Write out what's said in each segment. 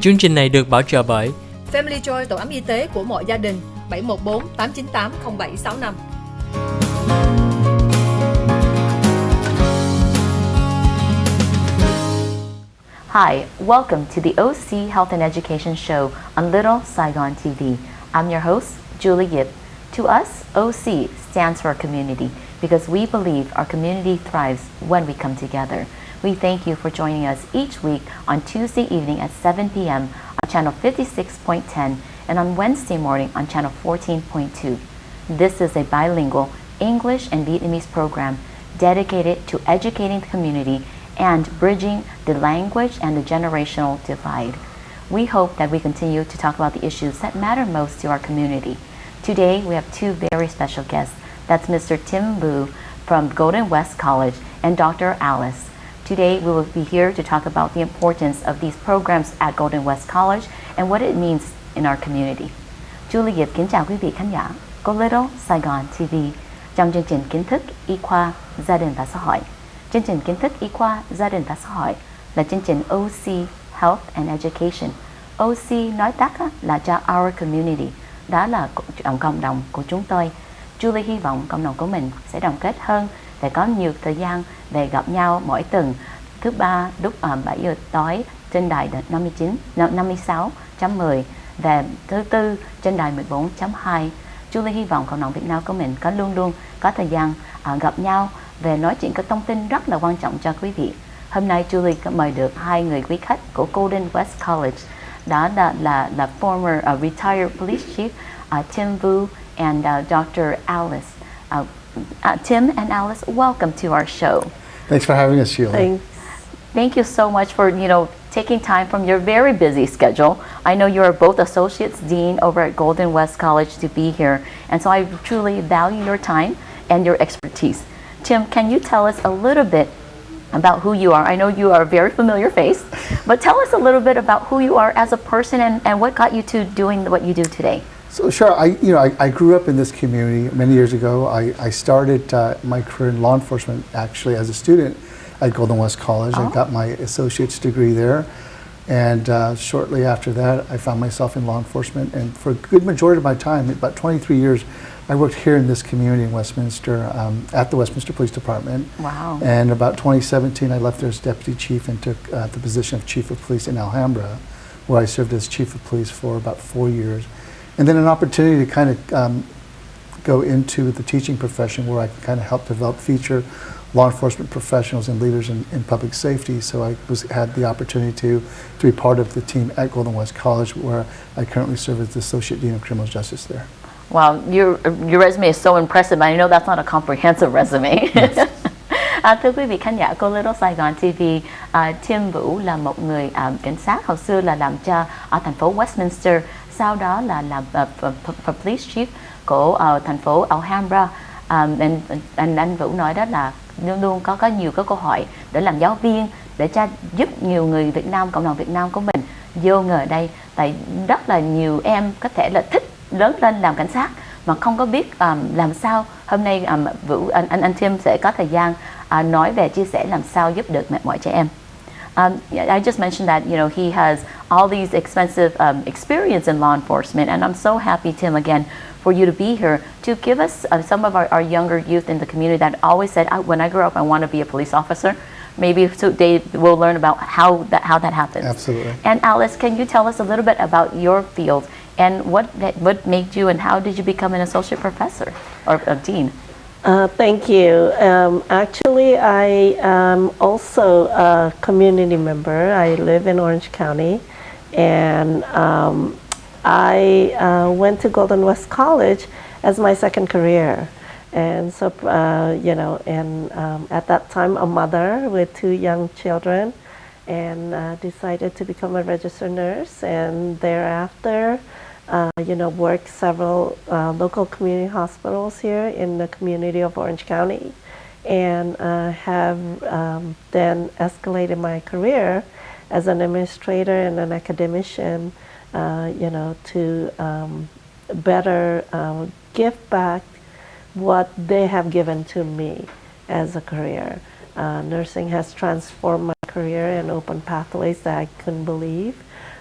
Chương trình này được bảo trợ bởi Family Joy, tổ ấm y tế của mọi gia đình, 714 898 0765. Hi, welcome to the OC Health and Education Show on Little Saigon TV. I'm your host, Julie Yip. To us, OC stands for community because we believe our community thrives when we come together. We thank you for joining us each week on Tuesday evening at 7 p.m. on channel 56.10 and on Wednesday morning on channel 14.2. This is a bilingual English and Vietnamese program dedicated to educating the community and bridging the language and the generational divide. We hope that we continue to talk about the issues that matter most to our community. Today, we have two very special guests. That's Mr. Tim Vu from Golden West College and Dr. Alice. Today, we will be here to talk about the importance of these programs at Golden West College and what it means in our community. Julie Yip kính chào quý vị khán giả của Little Saigon TV trong chương trình Kiến thức, Y khoa, Gia đình và Xã hội. Chương trình Kiến thức, Y khoa, Gia đình và Xã hội là chương trình OC Health and Education. OC nói tắt là cho Our Community, đó là cộng đồng của chúng tôi. Julie hy vọng cộng đồng của mình sẽ đồng kết hơn để có nhiều thời gian để gặp nhau mỗi tuần thứ ba lúc 7 giờ tối trên đài 56.10 và thứ tư trên đài 14.2. Julie hy vọng cộng đồng Việt Nam của mình có luôn luôn có thời gian gặp nhau về nói chuyện có thông tin rất là quan trọng cho quý vị. Hôm nay Julie có mời được hai người quý khách của Golden West College, đó là former retired police chief Tim Vu and Dr. Alice. Tim and Alice, welcome to our show. Thanks for having us, Sheila. Thank you so much for taking time from your very busy schedule. I know you are both associates dean over at Golden West College to be here, and so I truly value your time and your expertise. Tim, can you tell us a little bit about who you are? I know you are a very familiar face, but tell us a little bit about who you are as a person and what got you to doing what you do today. So sure, I grew up in this community many years ago. I started my career in law enforcement actually as a student at Golden West College. I got my associate's degree there, and shortly after that, I found myself in law enforcement. And for a good majority of my time, about 23 years, I worked here in this community in Westminster at the Westminster Police Department. Wow! And about 2017, I left there as deputy chief and took the position of chief of police in Alhambra, where I served as chief of police for about 4 years. And then an opportunity to kind of go into the teaching profession where I can kind of help develop future law enforcement professionals and leaders in public safety. So I had the opportunity to be part of the team at Golden West College, where I currently serve as the Associate Dean of Criminal Justice there. Wow, your resume is so impressive. I know that's not a comprehensive resume. Yes. Thưa quý vị khán giả của Little Saigon TV, Tim Vũ là một người cảnh sát, hồi xưa là làm cho ở thành phố Westminster, sau đó là làm police chief của thành phố Alhambra. Anh Vũ nói đó là luôn luôn có nhiều cái câu hỏi để làm giáo viên, để giúp nhiều người Việt Nam, cộng đồng Việt Nam của mình vô nghề đây. Tại rất là nhiều em có thể là thích lớn lên làm cảnh sát mà không có biết làm sao. Hôm nay anh Tim sẽ có thời gian nói về chia sẻ làm sao giúp được mọi trẻ em. I just mentioned that he has all these expensive experience in law enforcement, and I'm so happy, Tim, again, for you to be here to give us some of our younger youth in the community that always said, when I grow up, I want to be a police officer. Maybe today we'll learn about how that happens. Absolutely. And Alice, can you tell us a little bit about your field and what made you, and how did you become an associate professor or a dean? Thank you. Actually, I am also a community member. I live in Orange County, and I went to Golden West College as my second career. And so, at that time, a mother with 2 young children, and decided to become a registered nurse, and thereafter, worked several local community hospitals here in the community of Orange County, and have then escalated my career as an administrator and an academician, to better give back what they have given to me as a career. Nursing has transformed my career and opened pathways that I couldn't believe.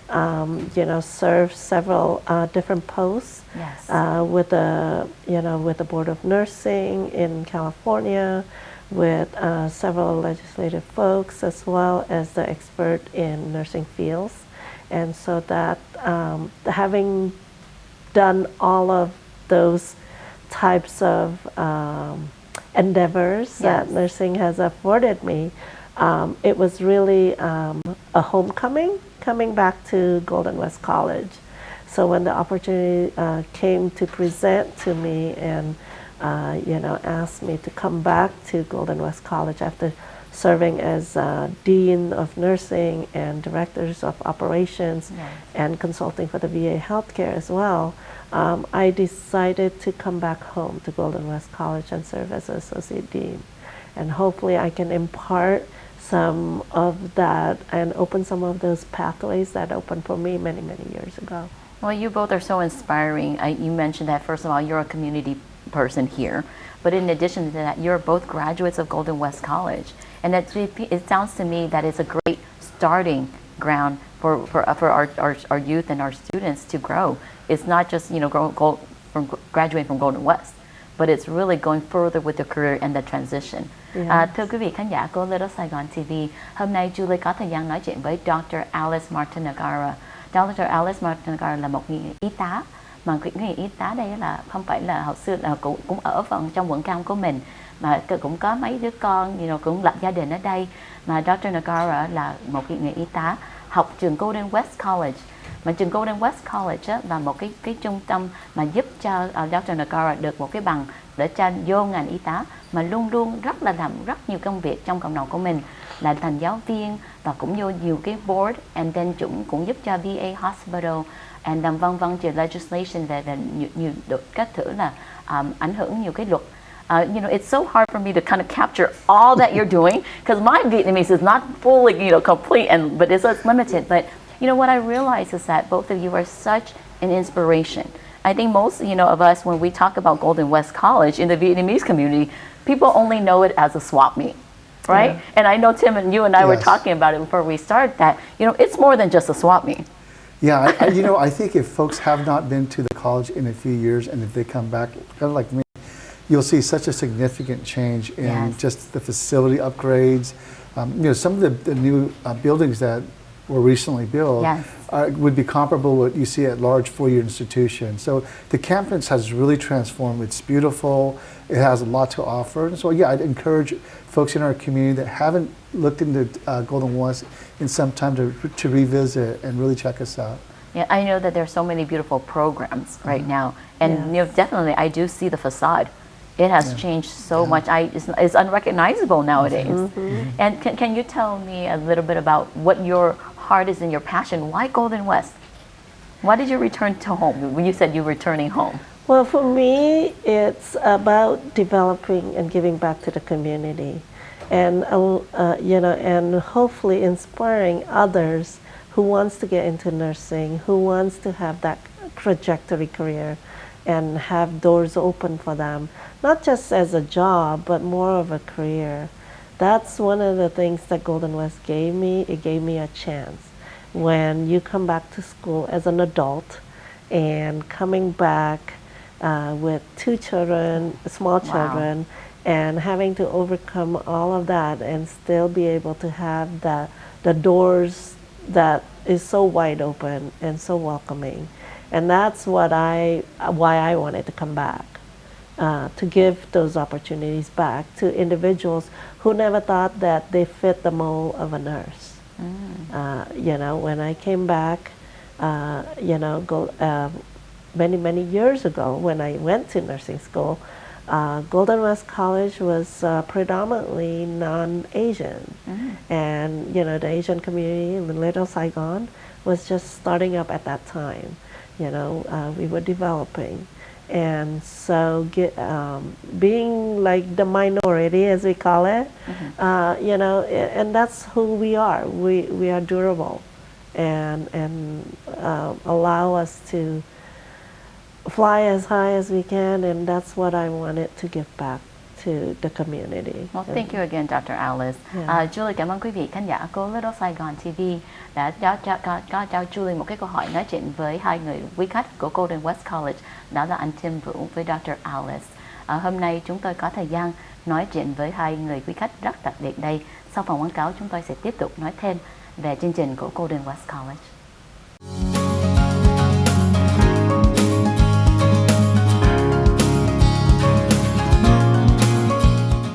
served several different posts Yes. with the Board of Nursing in California, with several legislative folks, as well as the expert in nursing fields. And so that having done all of those types of endeavors that Yes. nursing has afforded me, it was really a homecoming, coming back to Golden West College. So when the opportunity came to present to me and asked me to come back to Golden West College after serving as Dean of Nursing and Directors of Operations Yes. and consulting for the VA Healthcare as well, I decided to come back home to Golden West College and serve as an Associate Dean. And hopefully I can impart some of that and open some of those pathways that opened for me many, many years ago. Well, you both are so inspiring. You mentioned that, first of all, you're a community person here. But in addition to that, you're both graduates of Golden West College. And it sounds to me that it's a great starting ground for our youth and our students to grow. It's not just, graduating from Golden West, but it's really going further with the career and the transition. Yes. Thưa quý vị khán giả của Little Saigon TV, hôm nay Julie có thời gian nói chuyện với Dr. Alice MARTANEGARA. Dr. Alice MARTANEGARA là một y tá, mà người y tá đây là không phải là hồi xưa là cũng ở trong quận cam của mình, mà cũng có mấy đứa con, cũng lập gia đình ở đây. Mà Dr. Nagara là một người y tá học trường Golden West College. Mà trường Golden West College á, là một cái trung tâm mà giúp cho Dr. Nagara được một cái bằng để cho vô ngành y tá, mà luôn luôn làm rất nhiều công việc trong cộng đồng của mình, là thành giáo viên và cũng vô nhiều cái board, and then cũng giúp cho VA Hospital and vân vân, về legislation về nhiều các thứ là ảnh hưởng nhiều cái luật. It's so hard for me to kind of capture all that you're doing because my Vietnamese is not fully, complete, but it's limited. But what I realize is that both of you are such an inspiration. I think most, of us, when we talk about Golden West College in the Vietnamese community, people only know it as a swap meet, right? Yeah. And I know Tim and you and I were Yes. talking about it before we start that, it's more than just a swap meet. Yeah, I think if folks have not been to the college in a few years, and if they come back, kind of like me, you'll see such a significant change in Yes. just the facility upgrades. Some of the new buildings that were recently built Yes. would be comparable to what you see at large four-year institutions. So the campus has really transformed. It's beautiful. It has a lot to offer. And so yeah, I'd encourage folks in our community that haven't looked into Golden West in some time to revisit and really check us out. Yeah, I know that there's so many beautiful programs right now, and Yes. definitely I do see the facade. It has changed so much. It's unrecognizable nowadays. And can you tell me a little bit about what your heart is and your passion? Why Golden West? Why did you return to home when you said you were returning home? Well, for me, it's about developing and giving back to the community, and and hopefully inspiring others who wants to get into nursing, who wants to have that trajectory career, and have doors open for them, not just as a job, but more of a career. That's one of the things that Golden West gave me. It gave me a chance. When you come back to school as an adult and coming back with two children, small children, and having to overcome all of that and still be able to have the doors that is so wide open and so welcoming. And that's why I wanted to come back, to give those opportunities back to individuals who never thought that they fit the mold of a nurse. When I came back, many years ago when I went to nursing school, Golden West College was predominantly non-Asian. And the Asian community in Little Saigon was just starting up at that time. We were developing. And so being like the minority, as we call it, and that's who we are. We are durable and allow us to fly as high as we can, and that's what I wanted to give back to the community. Well, thank you again, Dr. Alice. Yeah. Julie, cảm ơn quý vị khán giả của Little Saigon TV đã cho Julie một cái câu hỏi nói chuyện với hai người quý khách của Golden West College, đó là anh Tim Vũ với Dr. Alice. Hôm nay chúng tôi có thời gian nói chuyện với hai người quý khách rất đặc biệt đây. Sau phần quảng cáo, chúng tôi sẽ tiếp tục nói thêm về chương trình của Golden West College.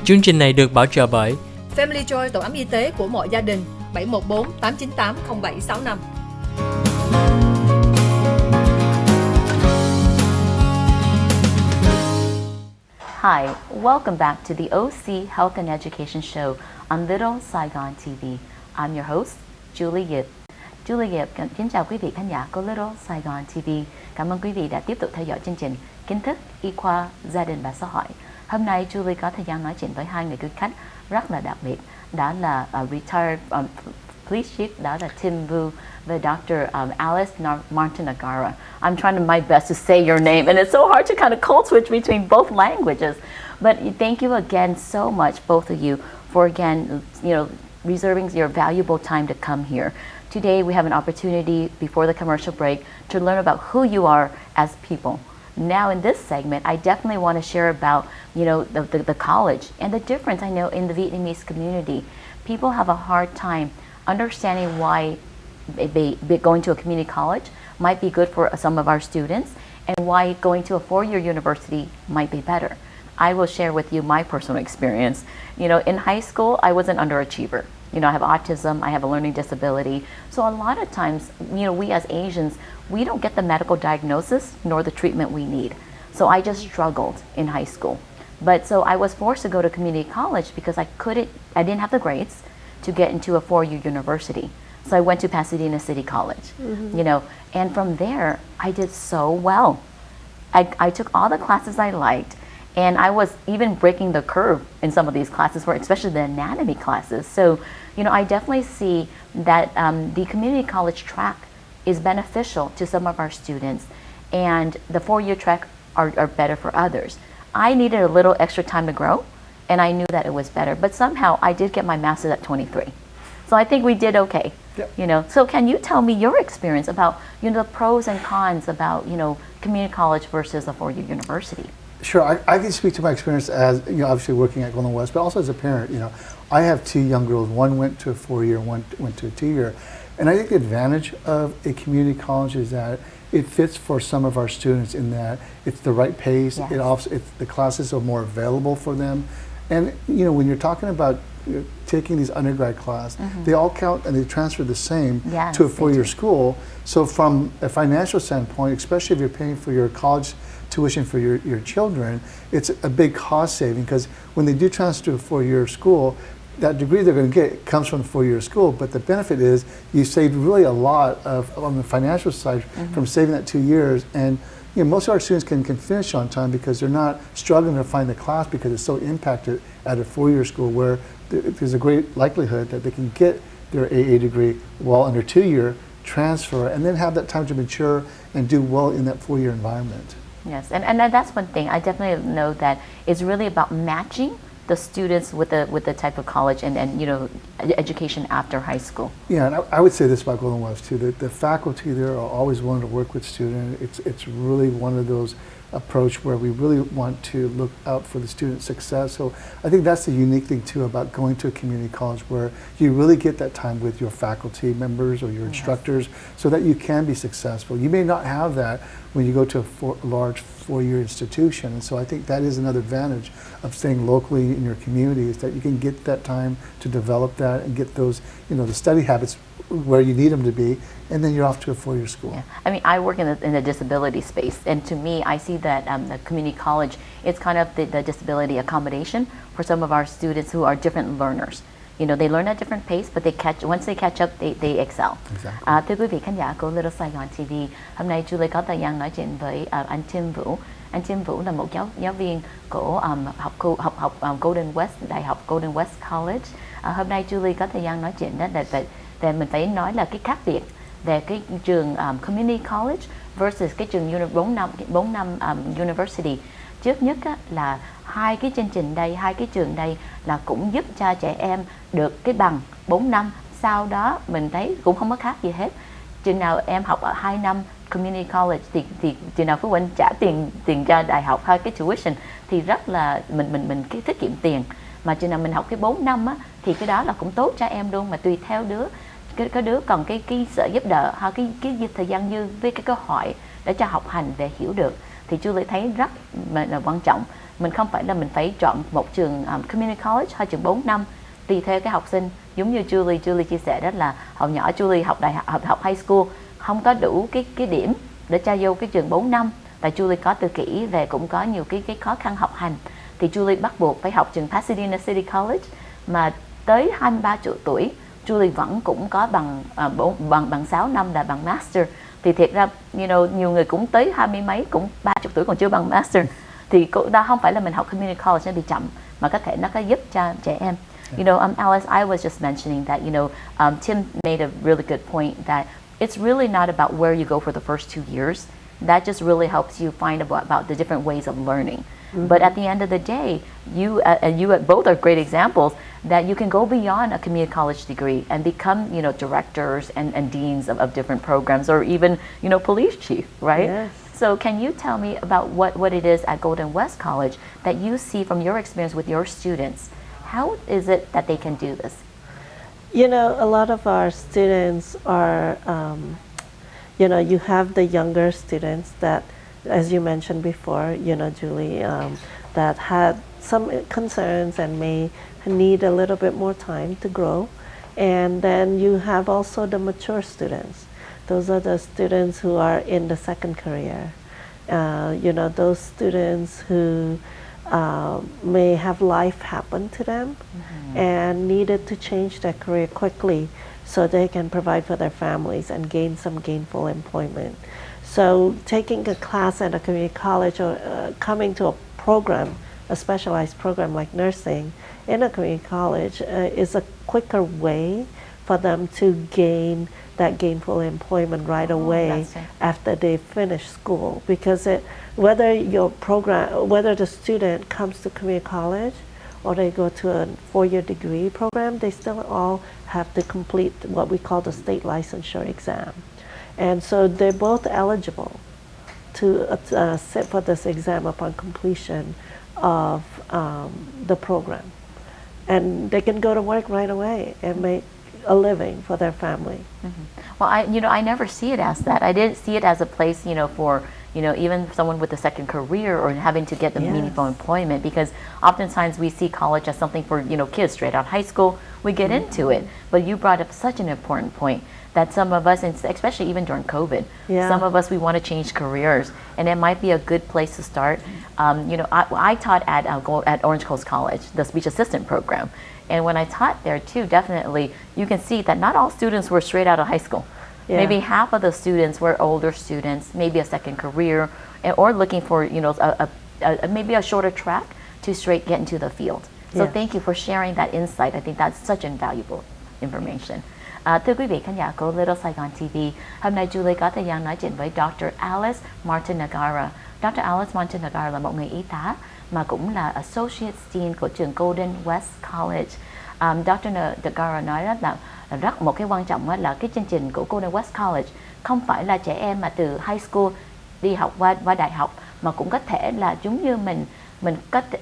Chương trình này được bảo trợ bởi Family Joy, tổ ấm y tế của mọi gia đình, 714 898 0765. Hi, welcome back to the OC Health and Education Show on Little Saigon TV. I'm your host, Julie Yip. Julie Yip kính chào quý vị khán giả của Little Saigon TV. Cảm ơn quý vị đã tiếp tục theo dõi chương trình Kiến thức, y khoa, gia đình và xã hội. Hôm nay Julie có thời gian nói chuyện với hai người quý khách rất là đặc biệt. Đó là retired police chief, đó là Tim Vu và Dr. Alice MARTANEGARA. I'm trying my best to say your name, and it's so hard to kind of code switch between both languages. But thank you again so much, both of you, for again, reserving your valuable time to come here. Today we have an opportunity before the commercial break to learn about who you are as people. Now in this segment, I definitely want to share about, the college and the difference I know in the Vietnamese community. People have a hard time understanding why going to a community college might be good for some of our students and why going to a four-year university might be better. I will share with you my personal experience. In high school, I was an underachiever. I have autism, I have a learning disability. So a lot of times, we as Asians, we don't get the medical diagnosis nor the treatment we need. So I just struggled in high school. But so I was forced to go to community college because I didn't have the grades to get into a four-year university. So I went to Pasadena City College, and from there, I did so well. I took all the classes I liked, and I was even breaking the curve in some of these classes, especially the anatomy classes. So, I definitely see that the community college track is beneficial to some of our students, and the four-year track are better for others. I needed a little extra time to grow, and I knew that it was better. But somehow, I did get my master's at 23. So I think we did okay. Yep. So can you tell me your experience about, the pros and cons about, community college versus a four-year university? Sure, I can speak to my experience as, obviously working at Golden West, but also as a parent. I have two young girls. One went to a four-year, one went to a two-year. And I think the advantage of a community college is that it fits for some of our students in that it's the right pace. Yes. The classes are more available for them. And, when you're talking about taking these undergrad class, they all count and they transfer the same to a four-year school. So from a financial standpoint, especially if you're paying for your college tuition for your children, it's a big cost saving because when they do transfer to a four-year school, that degree they're going to get comes from the four-year school, but the benefit is you saved really a lot on the financial side from saving that 2 years. And most of our students can finish on time because they're not struggling to find the class because it's so impacted at a four-year school where there's a great likelihood that they can get their AA degree while under 2-year transfer and then have that time to mature and do well in that four-year environment. Yes, and that's one thing. I definitely know that it's really about matching the students with the type of college and education after high school. Yeah, and I would say this about Golden West too. The faculty there are always willing to work with students. It's really one of those approach where we really want to look out for the student success. So I think that's the unique thing too about going to a community college where you really get that time with your faculty members or your instructors so that you can be successful. You may not have that when you go to a large four-year institution. And so I think that is another advantage of staying locally in your community is that you can get that time to develop that and get those, the study habits where you need them to be, and then you're off to a four-year school. Yeah. I mean, I work in the disability space, and to me, I see that the community college, it's kind of the disability accommodation for some of our students who are different learners. They learn at different pace, but once they catch up, they excel. Exactly. Thưa quý vị khán giả của Little Saigon TV, hôm nay Julie có thời gian nói chuyện với anh Tim Vũ. Anh Tim Vũ là một giáo viên của học Golden West, Đại học Golden West College. Hôm nay Julie có thời gian nói chuyện đó để mình phải nói là cái khác biệt về cái trường community college versus cái trường 4 năm university. Trước nhất á, là hai cái chương trình đây, hai cái trường đây là cũng giúp cho trẻ em được cái bằng 4 năm. Sau đó mình thấy cũng không có khác gì hết. Chừng nào em học ở 2 năm community college thì chừng nào phụ huynh trả tiền cho đại học hay cái tuition thì rất là mình cái tiết kiệm tiền. Mà chừng nào mình học cái 4 năm á thì cái đó là cũng tốt cho em luôn, mà tùy theo đứa. Cái đứa còn cái sự giúp đỡ hay cái thời gian dư với cái cơ hội để cho học hành về hiểu được thì Julie thấy rất là quan trọng. Mình không phải là mình phải chọn một trường community college hay trường 4 năm, tùy theo cái học sinh. Giống như Julie chia sẻ đó là hồi nhỏ Julie học đại học high school không có đủ cái điểm để cho vô cái trường 4 năm. Tại Julie có tự kỷ về cũng có nhiều cái khó khăn học hành thì Julie bắt buộc phải học trường Pasadena City College, mà tới 23 tuổi Julie vẫn cũng có bằng 6 năm là bằng master. Thì thiệt ra nhiều người cũng tới 20 mấy, cũng 30 tuổi còn chưa bằng master. Thì đó không phải là mình học community college nó bị chậm, mà có thể nó có giúp cho trẻ em. Alice, I was just mentioning that, Tim made a really good point that it's really not about where you go for the first 2 years. That just really helps you find about the different ways of learning. But at the end of the day, you both are great examples that you can go beyond a community college degree and become, directors and deans of different programs, or even, police chief, right? Yes. So can you tell me about what it is at Golden West College that you see from your experience with your students? How is it that they can do this? A lot of our students are, you have the younger students that, as you mentioned before, Julie, that had some concerns and may need a little bit more time to grow. And then you have also the mature students. Those are the students who are in the second career. Those students who may have life happen to them and needed to change their career quickly so they can provide for their families and gain some gainful employment. So taking a class at a community college or coming to a program, a specialized program like nursing in a community college is a quicker way for them to gain that gainful employment right away after they finish school. Because whether the student comes to community college or they go to a 4-year degree program, they still all have to complete what we call the state licensure exam. And so they're both eligible to sit for this exam upon completion of the program. And they can go to work right away and make a living for their family. Well, I never see it as that. I didn't see it as a place, for even someone with a second career or having to get the meaningful employment, because oftentimes we see college as something for, kids straight out of high school. We get into it. But you brought up such an important point that some of us, and especially even during COVID, some of us, we want to change careers, and it might be a good place to start. I taught at Orange Coast College, the speech assistant program. And when I taught there too, definitely, you can see that not all students were straight out of high school. Yeah. Maybe half of the students were older students, maybe a second career, or looking for, maybe a shorter track to straight get into the field. So thank you for sharing that insight. I think that's such invaluable information. Thưa quý vị khán giả của Little Saigon TV, hôm nay Julie có thời gian nói chuyện với Dr. Alice MARTANEGARA. Dr. Alice MARTANEGARA là một người y tá mà cũng là Associate Dean của trường Golden West College. Dr. Negara nói là rất một cái quan trọng là cái chương trình của Golden West College không phải là trẻ em mà từ high school đi học qua đại học, mà cũng có thể là giống như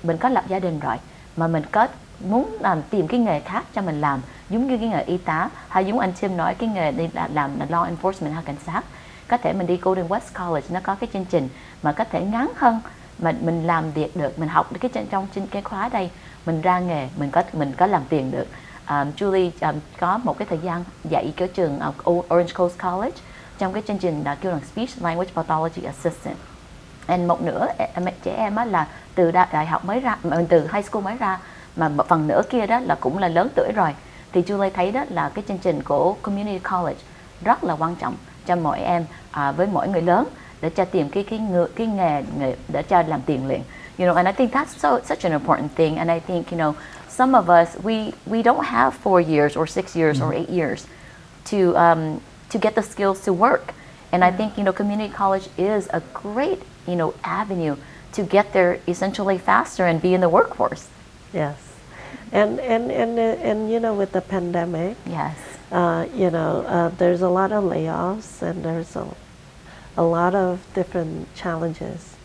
mình có lập gia đình rồi mà mình có muốn tìm cái nghề khác cho mình làm, giống như cái nghề y tá, hay giống anh Tim nói cái nghề đi làm là law enforcement hay cảnh sát. Có thể mình đi Golden West College, nó có cái chương trình mà có thể ngắn hơn mà mình làm việc được, mình học cái trong cái khóa đây, mình ra nghề, mình có làm tiền được. Julie có một cái thời gian dạy ở trường Orange Coast College trong cái chương trình kêu là Speech Language Pathology Assistant. And một nửa trẻ em là từ đại học mới ra, từ high school mới ra, mà một phần nữa kia đó là cũng là lớn tuổi rồi. Thì Julie thấy đó là cái chương trình của Community College rất là quan trọng cho mỗi em, với mỗi người lớn, để cho tìm cái nghề để cho làm tiền liền. And I think that's such an important thing. And I think, some of us, we don't have 4 years or 6 years or 8 years to get the skills to work. And I think, community college is a great, avenue to get there essentially faster and be in the workforce. Yes, and you know, with the pandemic, Yes. There's a lot of layoffs and there's a lot of different challenges.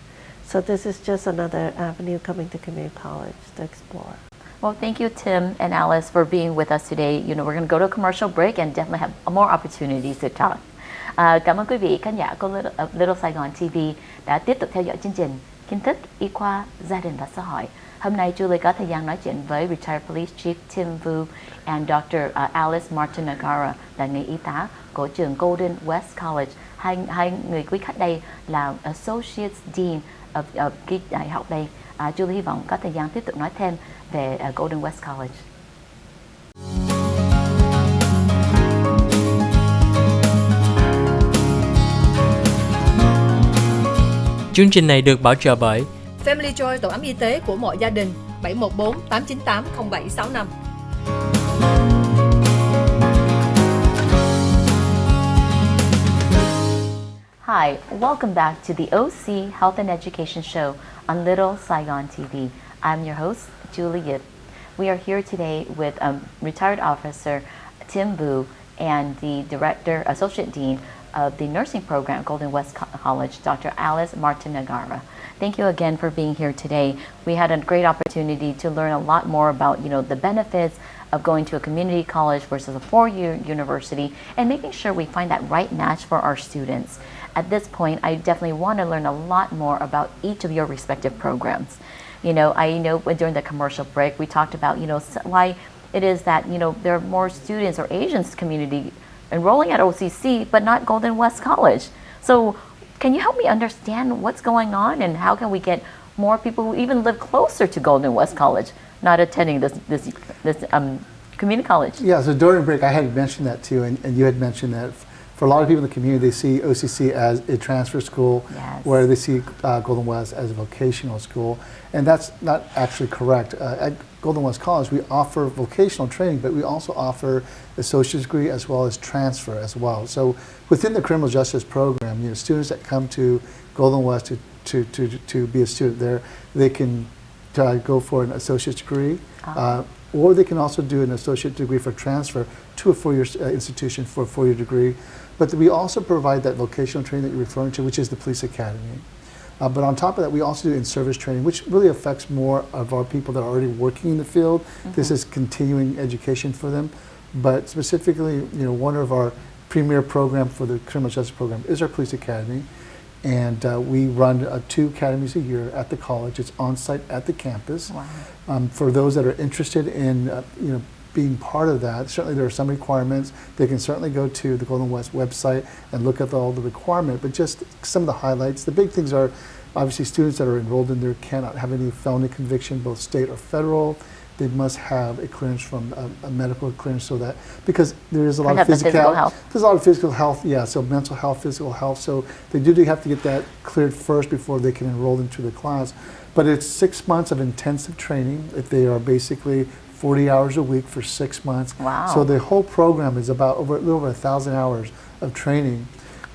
So this is just another avenue coming to community college to explore. Well, thank you, Tim and Alice, for being with us today. You know, we're going to go to a commercial break and definitely have more opportunities to talk. Cảm ơn quý vị khán giả của Little Saigon TV đã tiếp tục theo dõi chương trình Kiến thức, y khoa, gia đình và xã hội. Hôm nay Julie có thời gian nói chuyện với Retired Police Chief Tim Vu and Dr. Alice MARTANEGARA là người y tá của trường Golden West College. Hai người quý khách đây là Associate Dean of cái đại học đây. Julie hy vọng có thời gian tiếp tục nói thêm về Golden West College. Chương trình này được bảo trợ bởi Family Joy, tổ ấm y tế của mọi gia đình, 714 898 0765. Hi, welcome back to the OC Health and Education Show on Little Saigon TV. I'm your host, Julie Yip. We are here today with retired officer Tim Vu and the director, associate dean of the nursing program at Golden West College, Dr. Alice MARTANEGARA. Thank you again for being here today. We had a great opportunity to learn a lot more about, the benefits of going to a community college versus a four-year university and making sure we find that right match for our students. At this point, I definitely want to learn a lot more about each of your respective programs. I know during the commercial break, we talked about, why it is that, there are more students or Asians community enrolling at OCC, but not Golden West College. So can you help me understand what's going on and how can we get more people who even live closer to Golden West College not attending this community college? Yeah, so during break I had mentioned that too, and you had mentioned that for a lot of people in the community, they see OCC as a transfer school, Yes. where they see Golden West as a vocational school, and that's not actually correct. At Golden West College, we offer vocational training, but we also offer associate's degree as well as transfer as well. So within the criminal justice program, students that come to Golden West to be a student there, they can go for an associate's degree, or they can also do an associate degree for transfer to a four-year institution for a four-year degree. But we also provide that vocational training that you're referring to, which is the police academy. But on top of that, we also do in-service training, which really affects more of our people that are already working in the field. Mm-hmm. This is continuing education for them. But specifically, one of our premier program for the criminal justice program is our police academy. And we run 2 academies a year at the college. It's on-site at the campus. Wow. For those that are interested in, being part of that, certainly there are some requirements. They can certainly go to the Golden West website and look at all the requirements, but just some of the highlights. The big things are, obviously, students that are enrolled in there cannot have any felony conviction, both state or federal. They must have a clearance from a medical clearance, so that, because there is a lot of physical health. There's a lot of physical health, yeah, so mental health, physical health, so they do have to get that cleared first before they can enroll into the class. But it's 6 months of intensive training. If they are basically 40 hours a week for 6 months. Wow. So the whole program is about a little over 1,000 hours of training.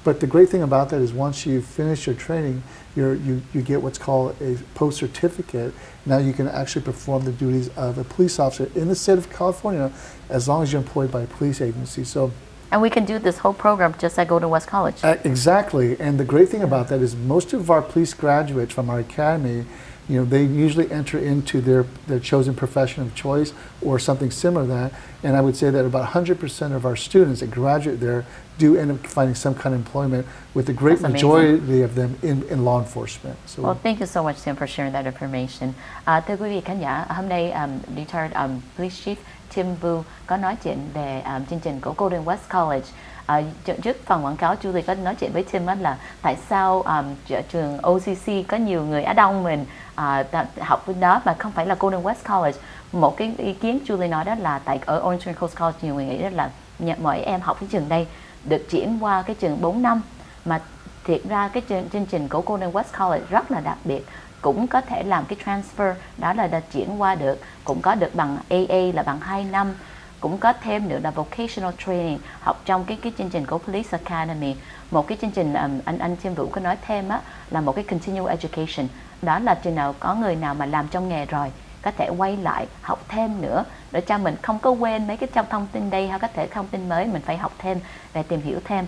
But the great thing about that is once you finish your training, you get what's called a post certificate. Now you can actually perform the duties of a police officer in the state of California as long as you're employed by a police agency. So, And we can do this whole program just at Golden West College. Exactly. And the great thing about that is most of our police graduates from our academy, they usually enter into their chosen profession of choice or something similar to that. And I would say that about 100% of our students that graduate there do end up finding some kind of employment, with the great That's majority of them in law enforcement. So, Well, thank you so much, Tim, for sharing that information. Thưa quý vị khán giả, hôm nay retired Police Chief Tim Vu có nói chuyện về chương trình của Golden West College. Trước phần quảng cáo, Julie có nói chuyện với Tim là tại sao trường OCC có nhiều người Á Đông mình học bên đó mà không phải là Golden West College. Một cái ý kiến Julie nói đó là tại ở Orange Coast College nhiều người nghĩ đó là mọi em học cái trường đây được chuyển qua cái trường 4 năm, mà thiệt ra cái chương trình của Golden West College rất là đặc biệt, cũng có thể làm cái transfer, đó là đã chuyển qua được, cũng có được bằng AA là bằng 2 năm, cũng có thêm nữa là vocational training, học trong cái chương trình của Police Academy. Một cái chương trình anh Tim Vũ có nói thêm á, là một cái continual education, đó là chừng nào có người nào mà làm trong nghề rồi có thể quay lại học thêm nữa để cho mình không có quên mấy cái trong thông tin đây, hay có thể thông tin mới mình phải học thêm để tìm hiểu thêm.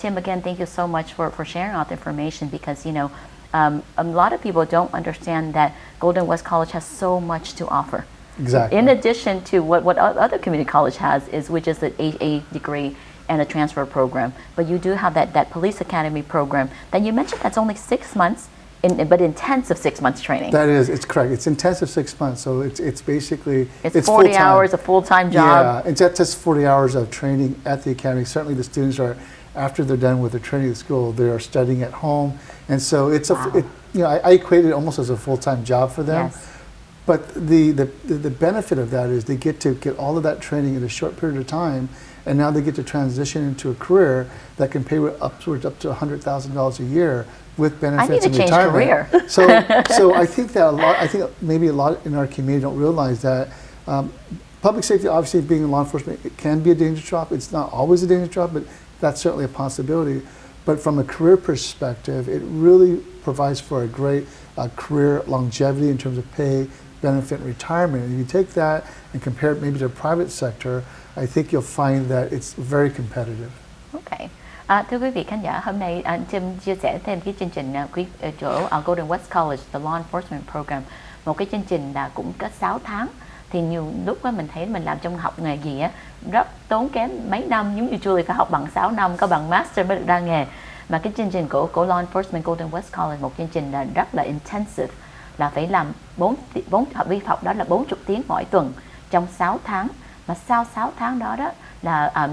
Tim, again, thank you so much for sharing all the information, because a lot of people don't understand that Golden West College has so much to offer. Exactly. In addition to what other community college has, which is the AA degree and a transfer program, but you do have that police academy program that you mentioned that's only 6 months, but intensive 6 months training. That is, it's correct. It's intensive 6 months, so it's basically it's 40 hours, a full-time job. Yeah, it's just 40 hours of training at the academy. Certainly, the students are, after they're done with their training at school, they are studying at home, and so it's I equate it almost as a full-time job for them. Yes. But the benefit of that is they get to get all of that training in a short period of time, and now they get to transition into a career that can pay upwards up to $100,000 a year with benefits and retirement. Career. So I think that maybe a lot in our community don't realize that public safety, obviously being in law enforcement, it can be a dangerous job. It's not always a dangerous job, but that's certainly a possibility. But from a career perspective, it really provides for a great career longevity in terms of pay, benefit, and retirement. And if you take that and compare it maybe to the private sector, I think you'll find that it's very competitive. Okay. Thưa quý vị khán giả, hôm nay anh Tim chia sẻ thêm cái chương trình chỗ Golden West College, the Law Enforcement Program, một cái chương trình là cũng có 6 tháng. Thì nhiều lúc á mình thấy mình làm trong học nghề gì á rất tốn kém mấy năm, giống như Julie phải học bằng 6 năm, có bằng master mới được ra nghề. Mà cái chương trình của Law Enforcement Golden West College, một chương trình là rất là intensive, là phải làm 4 vi học đó là 40 tiếng mỗi tuần trong 6 tháng. Mà sau 6 tháng đó là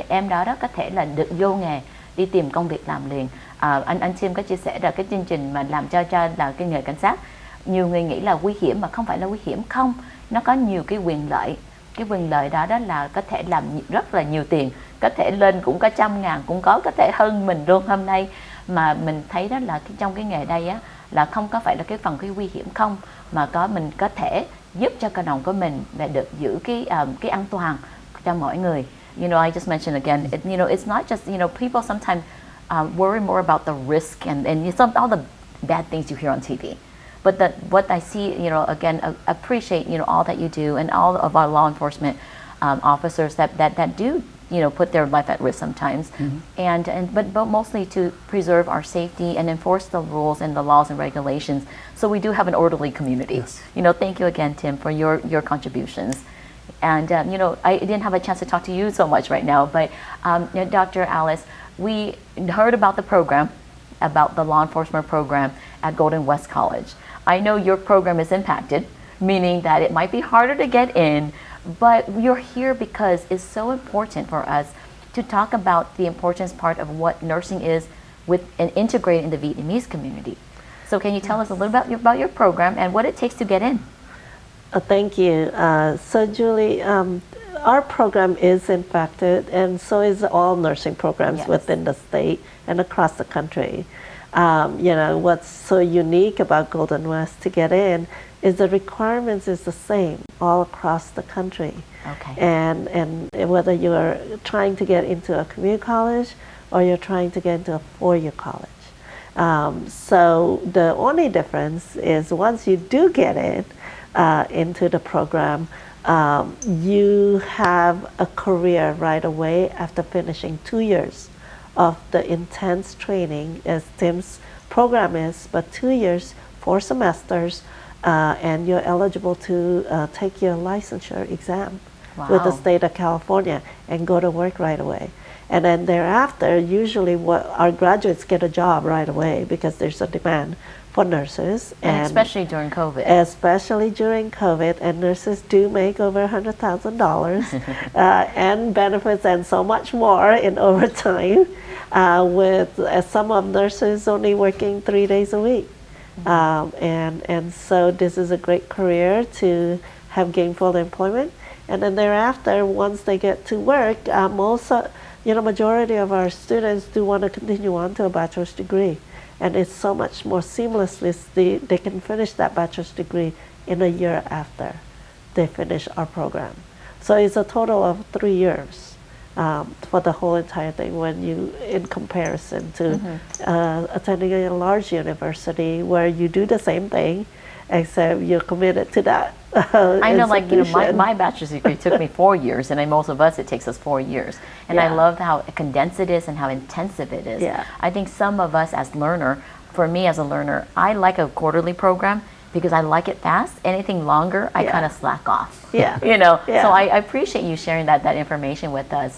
em đó có thể là được vô nghề, đi tìm công việc làm liền. Anh Tim có chia sẻ là cái chương trình mà làm cho là cái nghề cảnh sát, nhiều người nghĩ là nguy hiểm, mà không phải là nguy hiểm, không, nó có nhiều cái quyền lợi. Cái quyền lợi đó là có thể làm rất là nhiều tiền, có thể lên cũng có 100.000, cũng có thể hơn mình luôn. Hôm nay mà mình thấy đó là trong cái nghề đây á, là không có phải là cái phần nguy hiểm không, mà mình có thể giúp cho cộng đồng của mình để được giữ cái an toàn cho mọi người. I just mentioned again, it's not just, people sometimes worry more about the risk and all the bad things you hear on TV. But what I see, again, appreciate, all that you do, and all of our law enforcement officers that do, put their life at risk sometimes, but mostly to preserve our safety and enforce the rules and the laws and regulations, so we do have an orderly community. Yes. Thank you again, Tim, for your contributions. And I didn't have a chance to talk to you so much right now, but Dr. Alice, we heard about the program, about the law enforcement program at Golden West College. I know your program is impacted, meaning that it might be harder to get in, but you're here because it's so important for us to talk about the importance part of what nursing is and integrate in the Vietnamese community. So can you tell us a little bit about your program and what it takes to get in? Thank you. So Julie, our program is impacted, and so is all nursing programs within the state and across the country. What's so unique about Golden West to get in is the requirements is the same all across the country. Okay. And whether you're trying to get into a community college or you're trying to get into a four-year college. So the only difference is once you do get in into the program, you have a career right away after finishing 2 years of the intense training as Tim's program is, but 2 years, 4 semesters, and you're eligible to take your licensure exam with the state of California and go to work right away. And then thereafter, usually our graduates get a job right away because there's a demand for nurses. And especially during COVID. Especially during COVID, and nurses do make over $100,000 and benefits and so much more in overtime, with some of nurses only working 3 days a week. And so this is a great career to have gainful employment. And then thereafter, once they get to work, majority of our students do want to continue on to a bachelor's degree. And it's so much more seamlessly, they can finish that bachelor's degree in a year after they finish our program. So it's a total of 3 years for the whole entire thing when you, in comparison to attending a large university where you do the same thing, except you're committed to that. I know, like, you know, institution. my bachelor's degree took me 4 years, and then most of us, it takes us 4 years. And I Yeah. love how condensed it is and how intensive it is. Yeah. I think some of us as learner, for me as a learner, I like a quarterly program because I like it fast. Anything longer, I Yeah. kind of slack off. Yeah. You know, Yeah. so I appreciate you sharing that information with us.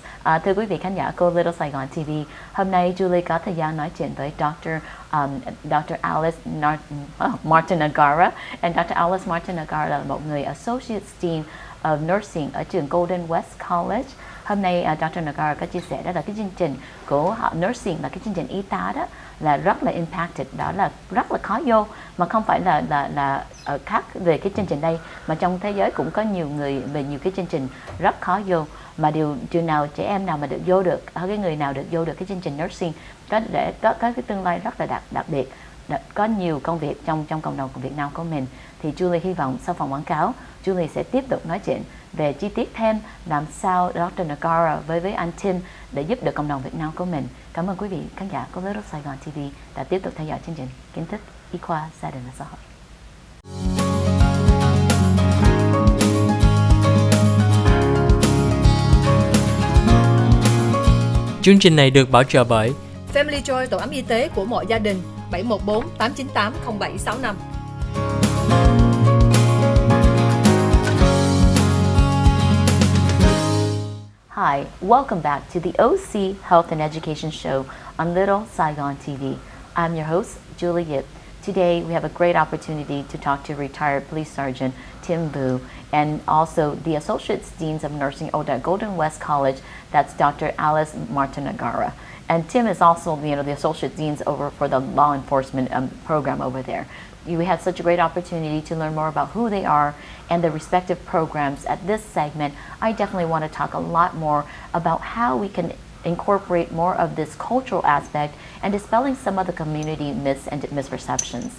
Thưa quý vị khán giả của Little Saigon TV, hôm nay Julie có thời gian nói chuyện với Dr. Alice MARTANEGARA. And Dr. Alice MARTANEGARA là một người Associate Dean of Nursing ở trường Golden West College. Hôm nay Dr. Nagara có chia sẻ đó là cái chương trình của họ nursing, là cái chương trình y tá đó là rất là impacted, đó là rất là khó vô, mà không phải là khác về cái chương trình đây, mà trong thế giới cũng có nhiều người về nhiều cái chương trình rất khó vô, mà điều nào trẻ em nào mà được vô được, cái người nào được vô được cái chương trình nursing có cái tương lai rất là đặc biệt, có nhiều công việc trong cộng đồng của Việt Nam của mình. Thì Julie hy vọng sau phòng quảng cáo Julie sẽ tiếp tục nói chuyện về chi tiết thêm làm sao Dr. Nagara với anh Tim để giúp được cộng đồng Việt Nam của mình. Cảm ơn quý vị khán giả của Little Saigon TV đã tiếp tục theo dõi chương trình Kiến thức, Y khoa, Gia đình và Xã hội. Chương trình này được bảo trợ bởi Family Joy, tổ ấm y tế của mọi gia đình. 714 898 0765. Hi, welcome back to the OC Health and Education Show on Little Saigon TV. I'm your host, Julie Yip. Today we have a great opportunity to talk to retired police sergeant Tim Vu and also the Associate Deans of Nursing over at Golden West College. That's Dr. Alice MARTANEGARA. And Tim is also, the Associate Deans over for the law enforcement program over there. We had such a great opportunity to learn more about who they are and the respective programs. At this segment, I definitely want to talk a lot more about how we can incorporate more of this cultural aspect and dispelling some of the community myths and misperceptions.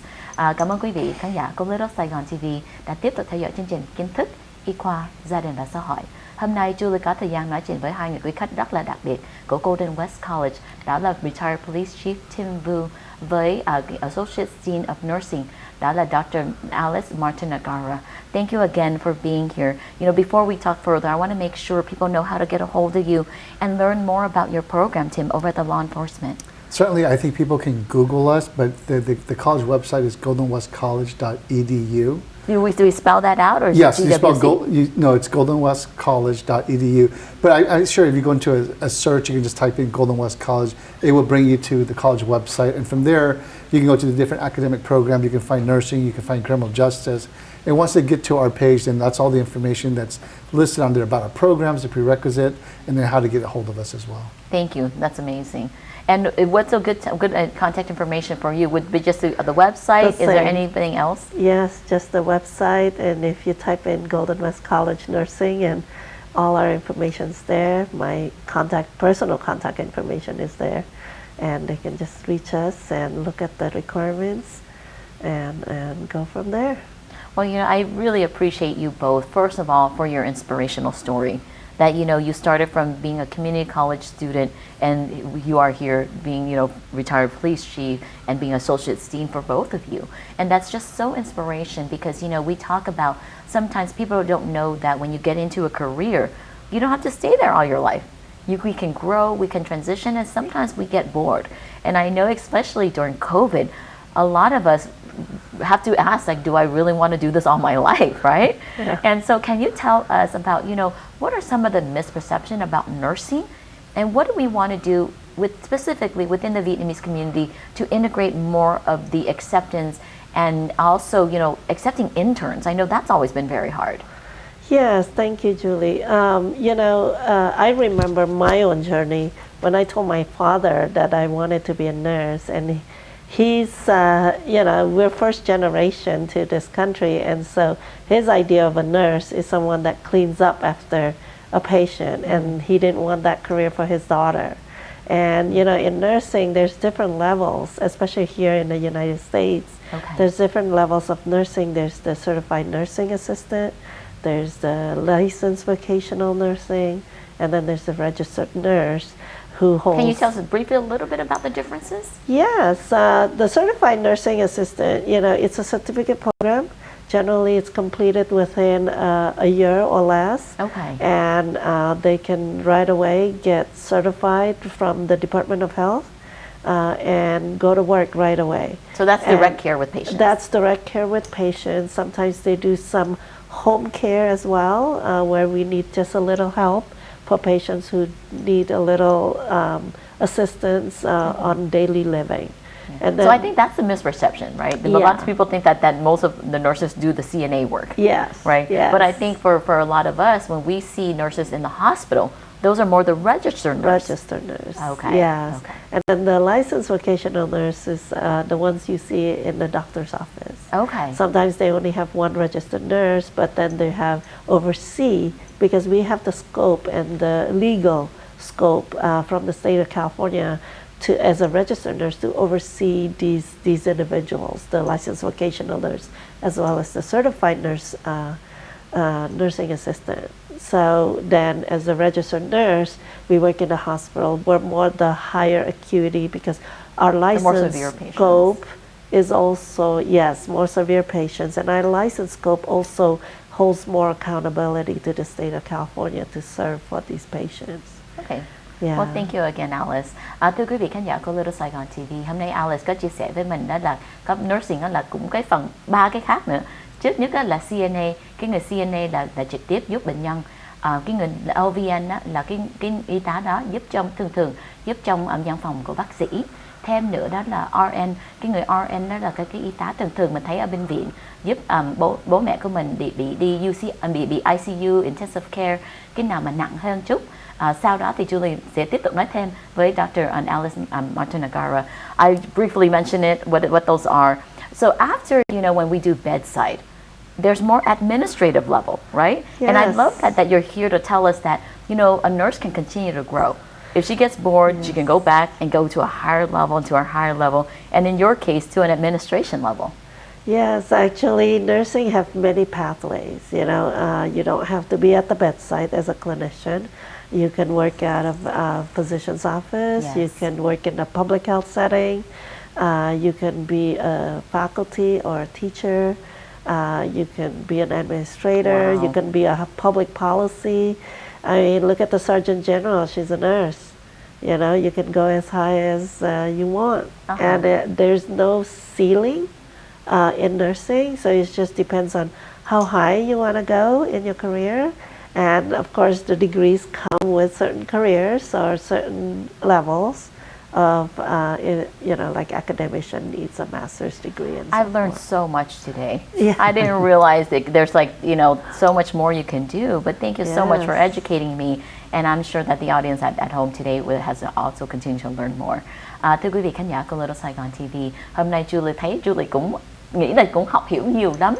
Cảm ơn quý vị khán giả của Little Saigon TV đã tiếp tục theo dõi chương trình Kiến thức, Y khoa, Gia đình và Xã hội. Hôm nay Julie có thời gian nói chuyện với hai người quý khách rất là đặc biệt của Golden West College, đó là Retired Police Chief Tim Vu với Associate Dean of Nursing, đó là Dr. Alice MARTANEGARA. Thank you again for being here. Before we talk further, I want to make sure people know how to get a hold of you and learn more about your program, Tim, over at the law enforcement. Certainly, I think people can Google us, but the college website is goldenwestcollege.edu. Do we spell that out, or is Yes, it you spell GWC? no, it's goldenwestcollege.edu. But I'm sure if you go into a search, you can just type in Golden West College. It will bring you to the college website, and from there, you can go to the different academic programs. You can find nursing, you can find criminal justice. And once they get to our page, then that's all the information that's listed on there about our programs, the prerequisite, and then how to get a hold of us as well. Thank you. That's amazing. And what's a good contact information for you? Would be just the website? The Is there same. anything else? Yes, just the website, and if you type in Golden West College Nursing, and all our information's there. My personal contact information is there, and they can just reach us and look at the requirements and go from there. Well, I really appreciate you both, first of all, for your inspirational story. That, you started from being a community college student, and you are here being, retired police chief and being associate dean for both of you. And that's just so inspiration because, we talk about sometimes people don't know that when you get into a career, you don't have to stay there all your life. We can grow, we can transition, and sometimes we get bored. And I know especially during COVID, a lot of us have to ask, do I really want to do this all my life, right? Yeah. And so can you tell us about, what are some of the misperception about nursing, and what do we want to do specifically within the Vietnamese community to integrate more of the acceptance and also, accepting interns? I know that's always been very hard. Yes, thank you, Julie. I remember my own journey when I told my father that I wanted to be a nurse, and he's, we're first generation to this country, and so his idea of a nurse is someone that cleans up after a patient, and he didn't want that career for his daughter. And, in nursing, there's different levels, especially here in the United States. Okay. There's different levels of nursing. There's the certified nursing assistant, there's the licensed vocational nursing, and then there's a registered nurse who holds... Can you tell us briefly a little bit about the differences? Yes, the certified nursing assistant, it's a certificate program. Generally, it's completed within a year or less. Okay. And they can right away get certified from the Department of Health and go to work right away. So that's direct care with patients? That's direct care with patients. Sometimes they do some home care as well, where we need just a little help for patients who need a little assistance on daily living. And then, so I think that's the misperception, right? Lots of people think that most of the nurses do the CNA work. Yes. Right? Yes. But I think for a lot of us, when we see nurses in the hospital, those are more the registered nurses. Registered nurse. Okay. Yes. Okay. And then the licensed vocational nurse is the ones you see in the doctor's office. Okay. Sometimes they only have one registered nurse, but then they have oversee, because we have the scope and the legal scope from the state of California as a registered nurse to oversee these individuals, the licensed vocational nurse, as well as the certified nurse, nursing assistant. So then as a registered nurse, we work in the hospital. We're more the higher acuity because our license scope is also, yes, more severe patients. And our license scope also holds more accountability to the state of California to serve for these patients. Okay. Yeah. Well, thank you again, Alice. Thưa quý vị khán giả của Little Saigon TV, hôm nay Alice có chia sẻ với mình đó là có nursing đó là cũng cái phần 3 cái khác nữa. Trước nhất là CNA, cái người CNA là trực tiếp giúp bệnh nhân. Cái người OVN đó, là cái y tá đó giúp thường giúp trong văn phòng của bác sĩ. Thêm nữa đó là RN, cái người RN đó là cái y tá thường mình thấy ở bệnh viện giúp bố mẹ của mình bị ICU, intensive care, cái nào mà nặng hơn chút. Sau đó thì Julie sẽ tiếp tục nói thêm với Dr. Alice MARTANEGARA. I briefly mentioned it, what those are. So after, when we do bedside, there's more administrative level, right? Yes. And I love that you're here to tell us that, a nurse can continue to grow. If she gets bored, she can go back and go to a higher level, and in your case, to an administration level. Yes, actually, nursing have many pathways. You don't have to be at the bedside as a clinician. You can work out of a physician's office. Yes. You can work in a public health setting. You can be a faculty or a teacher. You can be an administrator. Wow. You can be a public policy. I mean, look at the Surgeon General. She's a nurse. You can go as high as you want. And there's no ceiling in nursing, so it just depends on how high you want to go in your career. And of course, the degrees come with certain careers or certain levels of, like academician needs a master's degree. And I've learned so much today. Yeah. I didn't realize that there's so much more you can do, but thank you so much for educating me. And I'm sure that the audience at home today has also continued to learn more. Thưa quý vị khán giả của Little Saigon TV, hôm nay Julie cũng nghĩ là cũng học hiểu nhiều lắm.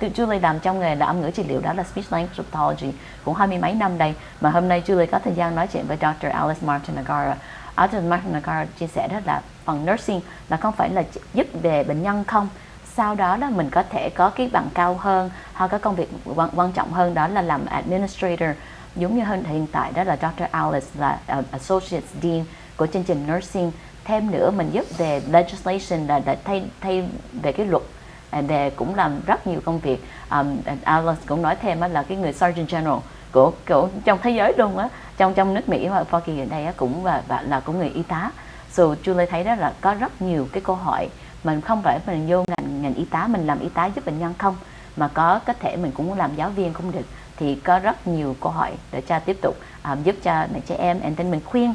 Julie làm trong nghề là âm ngữ trị liệu, đó là speech language pathology, cũng 20 mấy năm đây. Mà hôm nay Julie có thời gian nói chuyện với Dr. Alice MARTANEGARA. Dr. MARTANEGARA chia sẻ đó là phần nursing là không phải là giúp về bệnh nhân không. Sau đó mình có thể có cái bằng cao hơn, hoặc có công việc quan trọng hơn, đó là làm administrator. Giống như hiện tại đó là Dr. Alice là Associate Dean của chương trình nursing. Thêm nữa mình giúp về legislation là thay về cái luật, về cũng làm rất nhiều công việc. Alice cũng nói thêm là cái người Surgeon General của trong thế giới luôn á, trong nước Mỹ và Hoa Kỳ ở đây cũng là của người y tá. So Julie thấy đó là có rất nhiều cái câu hỏi, mình không phải mình vô ngành y tá mình làm y tá giúp bệnh nhân không, mà có thể mình cũng làm giáo viên cũng được. Thì có rất nhiều câu hỏi để cho tiếp tục giúp cho trẻ em, and then mình khuyên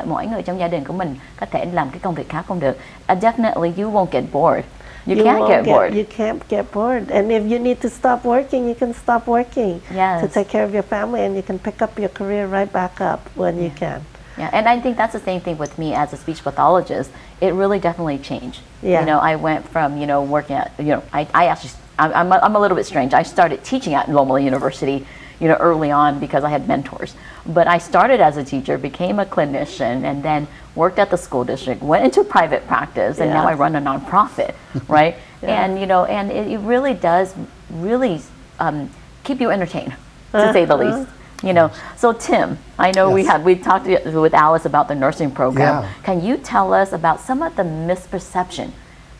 mỗi người trong gia đình của mình có thể làm cái công việc khác cũng được. Definitely you won't get bored. You can't get bored. You can't get bored. And if you need to stop working, you can stop working to take care of your family, and you can pick up your career right back up when you can. Yeah, and I think that's the same thing with me as a speech pathologist. It really definitely changed. Yeah. I went from, working at, I'm a little bit strange. I started teaching at Loma University, early on because I had mentors. But I started as a teacher, became a clinician, and then worked at the school district, went into private practice, and now I run a nonprofit, right? And, and it really does keep you entertained, to say the least. You know, so Tim, I know we talked with Alice about the nursing program. Yeah. Can you tell us about some of the misperception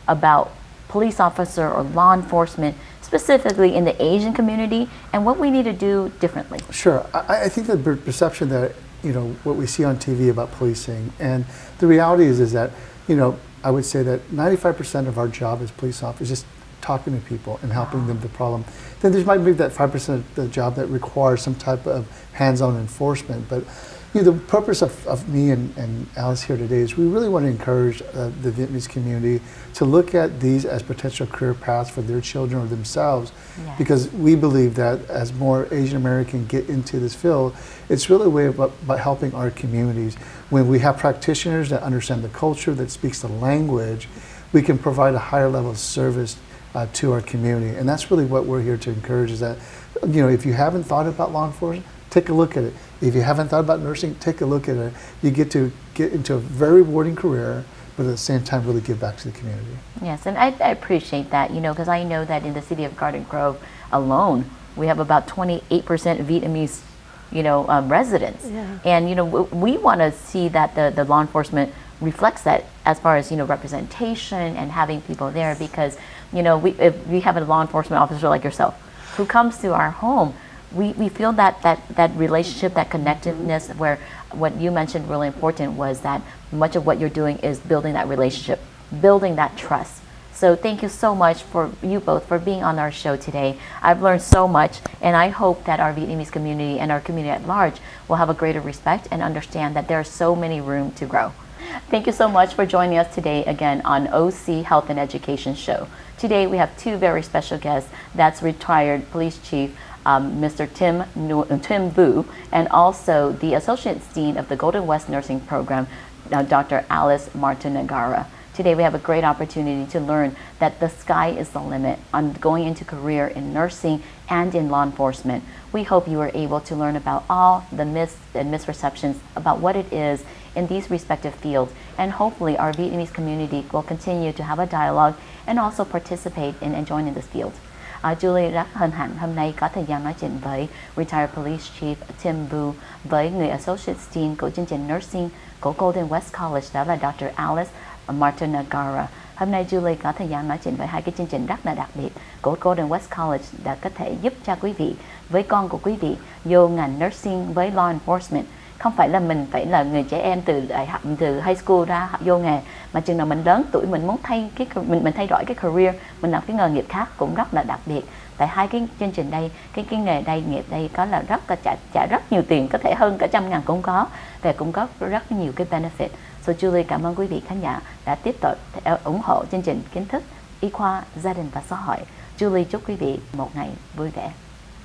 about police officer or law enforcement, specifically in the Asian community, and what we need to do differently? Sure. I think the perception that, you know, what we see on TV about policing, and the reality is that, you know, I would say that 95% of our job as police officers is just talking to people and helping them with the problem. Then there might be that 5% of the job that requires some type of hands-on enforcement. But you know, the purpose of me and Alice here today is we really want to encourage the Vietnamese community to look at these as potential career paths for their children or themselves, because we believe that as more Asian Americans get into this field, it's really a way about helping our communities. When we have practitioners that understand the culture, that speaks the language, we can provide a higher level of service to our community. And that's really what we're here to encourage, is that, you know, if you haven't thought about law enforcement, take a look at it. If you haven't thought about nursing, take a look at it. You get to get into a very rewarding career, but at the same time really give back to the community. Yes, and I appreciate that, you know, because I know that in the city of Garden Grove alone, we have about 28% Vietnamese, you know, residents. Yeah. And, you know, we want to see that the law enforcement reflects that as far as, you know, representation and having people there, because, you know, if we have a law enforcement officer like yourself who comes to our home, we feel that relationship, that connectedness, where what you mentioned really important was that much of what you're doing is building that relationship, building that trust. So thank you so much for you both for being on our show today. I've learned so much, and I hope that our Vietnamese community and our community at large will have a greater respect and understand that there's so many room to grow. Thank you so much for joining us today again on OC Health and Education Show. Today we have two very special guests. That's retired Police Chief Mr. Tim Vu, and also the Associate Dean of the Golden West Nursing Program, Dr. Alice MARTANEGARA. Today we have a great opportunity to learn that the sky is the limit on going into career in nursing and in law enforcement. We hope you are able to learn about all the myths and misperceptions about what it is in these respective fields, and hopefully our Vietnamese community will continue to have a dialogue and also participate in joining this field. Julie rất hân hạnh hôm nay có thời gian nói chuyện với Retired Police Chief Tim Vu, với người Associate Dean của chương trình Nursing của Golden West College, đó là Dr. Alice MARTANEGARA. Hôm nay Julie có thời gian nói chuyện với hai cái chương trình rất là đặc biệt của Golden West College đã có thể giúp cho quý vị, với con của quý vị, vô ngành Nursing với Law Enforcement. Không phải là mình phải là người trẻ em từ đại học, từ high school ra vô nghề, mà chừng nào mình lớn tuổi mình muốn mình thay đổi cái career, mình làm cái nghề nghiệp khác cũng rất là đặc biệt. Tại hai cái chương trình đây, cái nghề đây, nghiệp đây có là rất là trả rất nhiều tiền, có thể hơn cả 100.000 cũng có, và cũng có rất nhiều cái benefit. So Julie cảm ơn quý vị khán giả đã tiếp tục ủng hộ chương trình kiến thức, y khoa, gia đình và xã hội. Julie chúc quý vị một ngày vui vẻ.